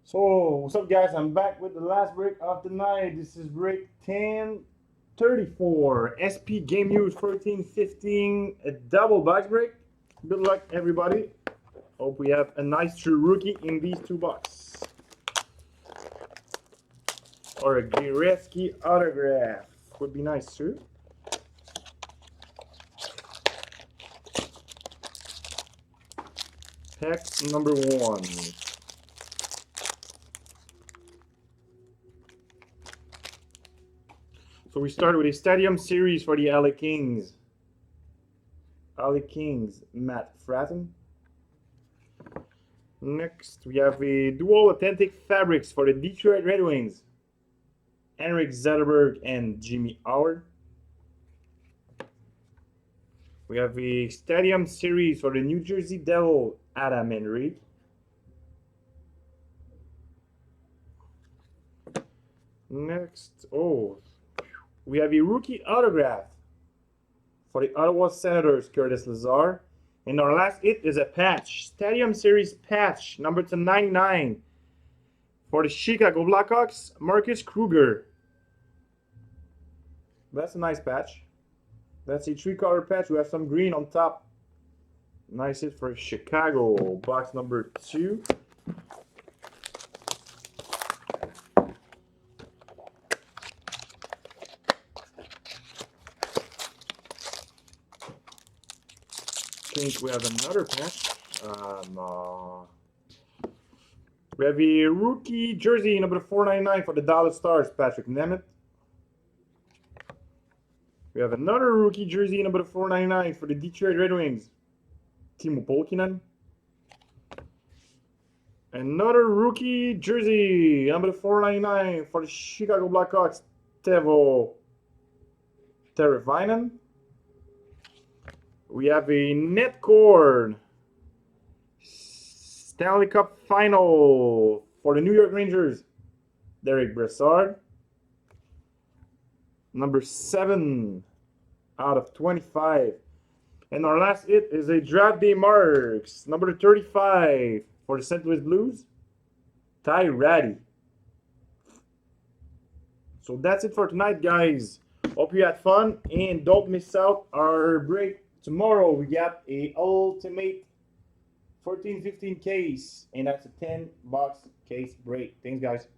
So, what's up, guys? I'm back with the last break of the night. This is break 1034. SP Game Use 1415, a double box break. Good luck, everybody. Hope we have a nice true rookie in these two boxes. Or a Gretzky autograph. Would be nice, too. Pack number 1. So we start with a Stadium Series for the LA Kings. LA Kings, Matt Fratton. Next, we have a dual authentic fabrics for the Detroit Red Wings. Henrik Zetterberg and Jimmy Howard. We have a Stadium Series for the New Jersey Devil, Adam Henry. Next, we have a rookie autograph for the Ottawa Senators, Curtis Lazar. And our last hit is a patch, Stadium Series patch, number 299 for the Chicago Blackhawks, Marcus Kruger. That's a nice patch. That's a 3-color patch. We have some green on top. Nice hit for Chicago. Box number 2. I think we have another patch. No. We have a rookie jersey number 499 for the Dallas Stars, Patrick Nemeth. We have another rookie jersey number 499 for the Detroit Red Wings, Timo Pulkkinen. Another rookie jersey number 499 for the Chicago Blackhawks, Teuvo Teravainen. We have a Netcord Stanley Cup Final for the New York Rangers, Derek Brassard. Number 7 out of 25. And our last hit is a draft day marks, number 35 for the St. Louis Blues, Ty Rattie. So that's it for tonight, guys. Hope you had fun, and don't miss out our break. Tomorrow we got a Ultimate 14-15 case, and that's a 10-box case break. Thanks, guys.